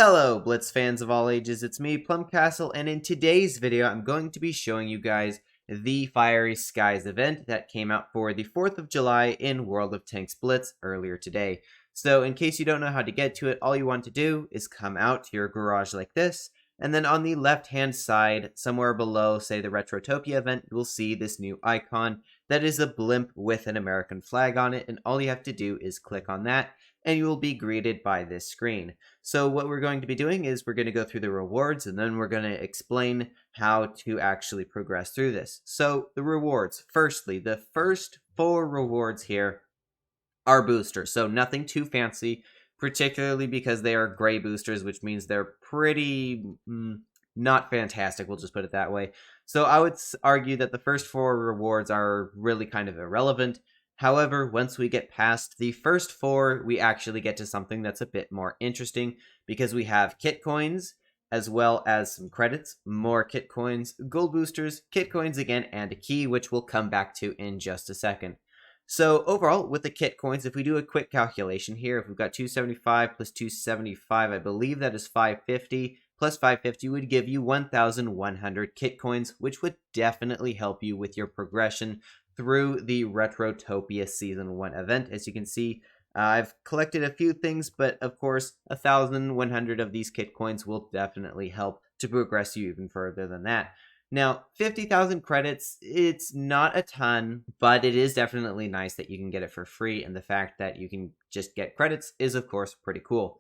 Hello, Blitz fans of all ages, it's me, PlumCastle, and in today's video, I'm going to be showing you guys the Fiery Skies event that came out for the 4th of July in World of Tanks Blitz earlier today. So in case you don't know how to get to it, all you want to do is come out to your garage like this, and then on the left-hand side, somewhere below, say the Retrotopia event, you'll see this new icon that is a blimp with an American flag on it, and all you have to do is click on that, and you will be greeted by this screen. So what we're going to be doing is we're going to go through the rewards, and then we're going to explain how to actually progress through this. So the rewards, firstly, the first 4 rewards here are boosters, so nothing too fancy, particularly because they are gray boosters, which means they're pretty not fantastic, we'll just put it that way. So I would argue that the first 4 rewards are really kind of irrelevant. However, once we get past the first 4, we actually get to something that's a bit more interesting, because we have kit coins, as well as some credits, more kit coins, gold boosters, kit coins again, and a key, which we'll come back to in just a second. So overall, with the kit coins, if we do a quick calculation here, if we've got 275 plus 275, I believe that is 550, plus 550 would give you 1,100 kit coins, which would definitely help you with your progression through the Retrotopia Season 1 event. As you can see, I've collected a few things, but of course, 1,100 of these kit coins will definitely help to progress you even further than that. Now, 50,000 credits, it's not a ton, but it is definitely nice that you can get it for free, and the fact that you can just get credits is, of course, pretty cool.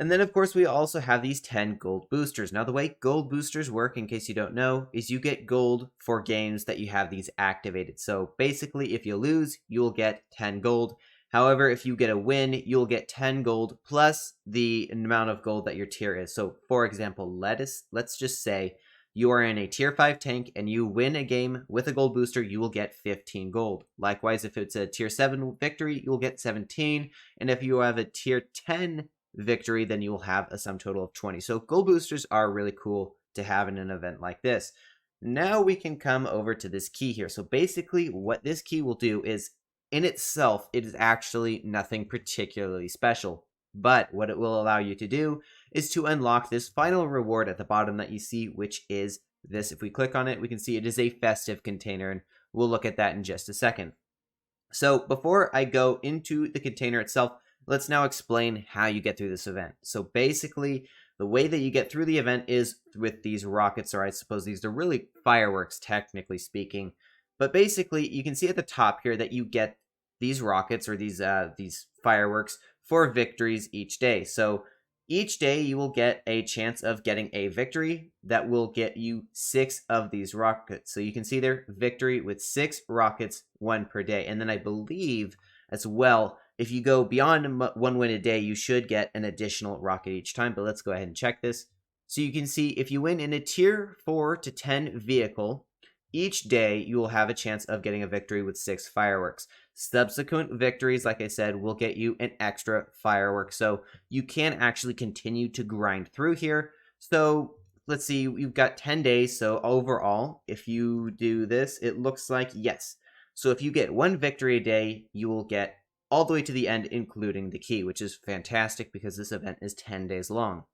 And then, of course, we also have these 10 gold boosters. Now, the way gold boosters work, in case you don't know, is you get gold for games that you have these activated. So, basically, if you lose, you'll get 10 gold. However, if you get a win, you'll get 10 gold plus the amount of gold that your tier is. So, for example, let's just say you are in a tier 5 tank and you win a game with a gold booster, you will get 15 gold. Likewise, if it's a tier 7 victory, you'll get 17. And if you have a tier 10 victory, then you will have a sum total of 20. So gold boosters are really cool to have in an event like this. Now we can come over to this key here. So basically what this key will do is, in itself, it is actually nothing particularly special. But what it will allow you to do is to unlock this final reward at the bottom that you see, which is this. If we click on it, we can see it is a festive container, and we'll look at that in just a second. So before I go into the container itself, let's now explain how you get through this event. So basically, the way that you get through the event is with these rockets, or I suppose these are really fireworks, technically speaking. But basically, you can see at the top here that you get these rockets, or these fireworks, for victories each day. So each day you will get a chance of getting a victory that will get you 6 of these rockets. So you can see there, victory with 6 rockets, 1 per day. And then I believe as well, if you go beyond 1 win a day, you should get an additional rocket each time. But let's go ahead and check this. So you can see if you win in a tier 4 to 10 vehicle, each day you will have a chance of getting a victory with 6 fireworks. Subsequent victories, like I said, will get you an extra firework. So you can actually continue to grind through here. So let's see, you've got 10 days. So overall, if you do this, it looks like yes. So if you get 1 victory a day, you will get all the way to the end, including the key, which is fantastic because this event is 10 days long.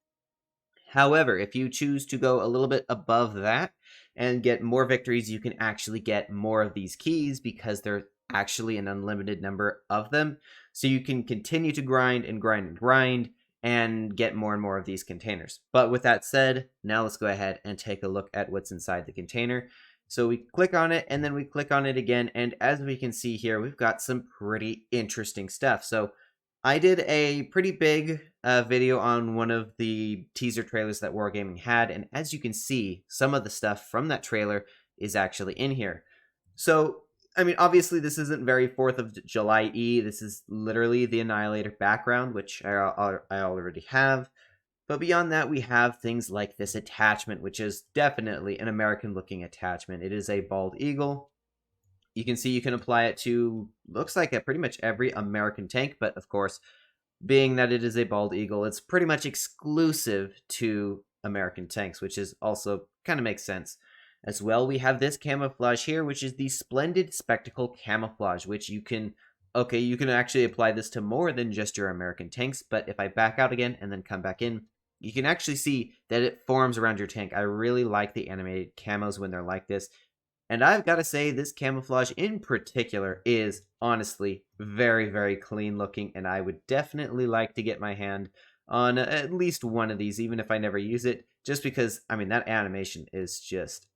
However, if you choose to go a little bit above that and get more victories, you can actually get more of these keys because they're actually an unlimited number of them. So you can continue to grind and grind and grind and get more and more of these containers. But with that said, now let's go ahead and take a look at what's inside the container. So we click on it, and then we click on it again, and as we can see here, we've got some pretty interesting stuff. So I did a pretty big video on one of the teaser trailers that Wargaming had, and as you can see, some of the stuff from that trailer is actually in here. So, I mean, obviously this isn't very 4th of July-y. This is literally the Annihilator background, which I already have. But beyond that, we have things like this attachment, which is definitely an American-looking attachment. It is a bald eagle. You can see you can apply it to, looks like pretty much every American tank, but of course, being that it is a bald eagle, it's pretty much exclusive to American tanks, which is also kind of makes sense. As well, we have this camouflage here, which is the Splendid Spectacle camouflage, which you can actually apply this to more than just your American tanks, but if I back out again and then come back in, you can actually see that it forms around your tank. I really like the animated camos when they're like this. And I've got to say, this camouflage in particular is honestly very, very clean looking, and I would definitely like to get my hand on at least one of these, even if I never use it, just because, I mean, that animation is just,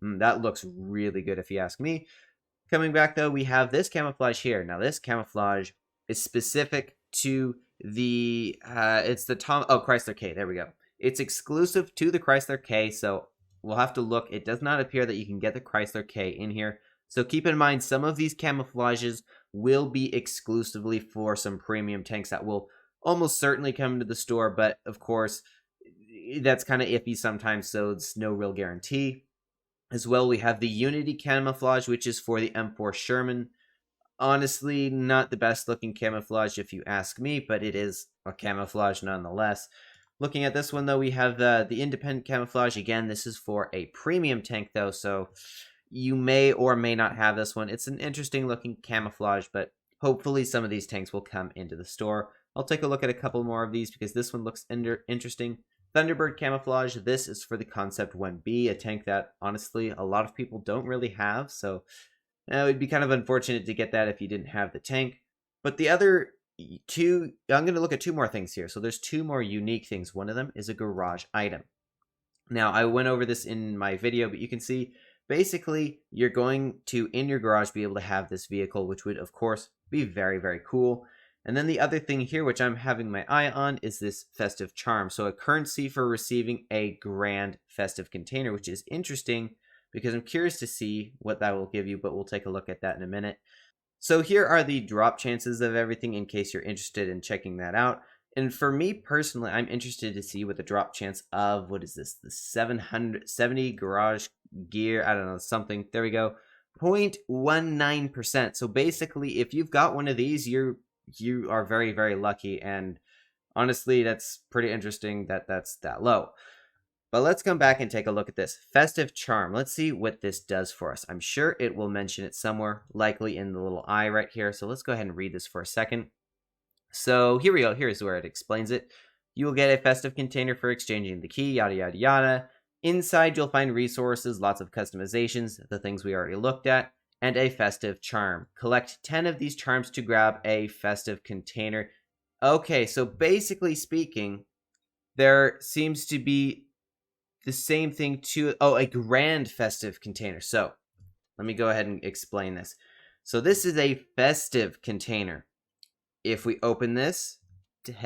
that looks really good if you ask me. Coming back, though, we have this camouflage here. Now, this camouflage is specific to the, it's the Chrysler K, there we go. It's exclusive to the Chrysler K, so we'll have to look. It does not appear that you can get the Chrysler K in here. So keep in mind, some of these camouflages will be exclusively for some premium tanks that will almost certainly come to the store. But of course, that's kind of iffy sometimes, so it's no real guarantee. As well, we have the Unity camouflage, which is for the M4 Sherman. Honestly, not the best looking camouflage if you ask me, but it is a camouflage nonetheless. Looking at this one, though, we have the independent camouflage. Again, this is for a premium tank, though, so you may or may not have this one. It's an interesting looking camouflage, but hopefully some of these tanks will come into the store. I'll take a look at a couple more of these because this one looks interesting. Thunderbird camouflage. This is for the Concept 1B, a tank that, honestly, a lot of people don't really have, so it would be kind of unfortunate to get that if you didn't have the tank. But the other two, I'm going to look at two more things here. So there's two more unique things. One of them is a garage item. Now, I went over this in my video, but you can see, basically, you're going to, in your garage, be able to have this vehicle, which would, of course, be very, very cool. And then the other thing here, which I'm having my eye on, is this festive charm. So a currency for receiving a grand festive container, which is interesting because I'm curious to see what that will give you, but we'll take a look at that in a minute. So here are the drop chances of everything in case you're interested in checking that out. And for me personally, I'm interested to see what the drop chance of, what is this, the 770 garage gear, I don't know, something, there we go, 0.19%. So basically, if you've got one of these, you are very, very lucky, and honestly, that's pretty interesting that that's that low. But let's come back and take a look at this festive charm. Let's see what this does for us. I'm sure it will mention it somewhere, likely in the little eye right here. So let's go ahead and read this for a second. So here we go. Here's where it explains it. You will get a festive container for exchanging the key, yada, yada, yada. Inside, you'll find resources, lots of customizations, the things we already looked at, and a festive charm. Collect 10 of these charms to grab a festive container. Okay, so basically speaking, there seems to be the same thing to, a grand festive container. So let me go ahead and explain this. So this is a festive container. If we open this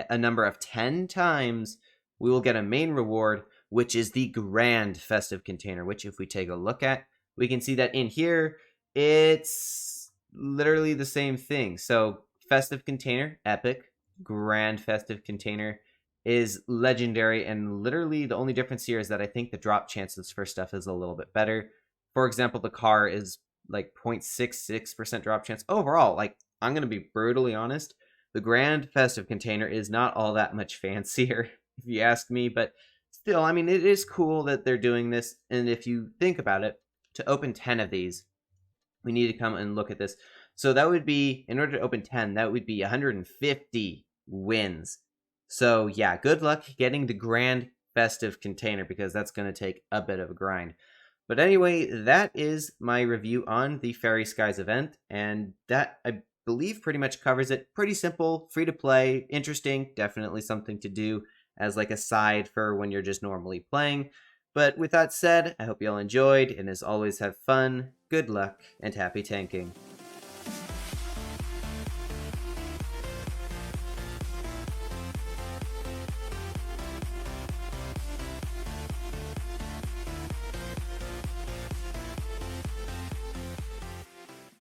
a number of 10 times, we will get a main reward, which is the grand festive container, which if we take a look at, we can see that in here, it's literally the same thing. So festive container, epic. Grand festive container is legendary, and literally the only difference here is that I think the drop chances for stuff is a little bit better. For example, the car is like 0.66% drop chance. Overall, like, I'm going to be brutally honest, the grand festive container is not all that much fancier, if you ask me, but still, I mean, it is cool that they're doing this, and if you think about it, to open 10 of these, we need to come and look at this. So that would be, in order to open 10, that would be 150 wins. So yeah, good luck getting the grand festive container because that's going to take a bit of a grind. But anyway, that is my review on the Fairy Skies event, and that, I believe, pretty much covers it. Pretty simple, free to play, interesting, definitely something to do as like a side for when you're just normally playing. But with that said, I hope you all enjoyed, and as always, have fun, good luck, and happy tanking.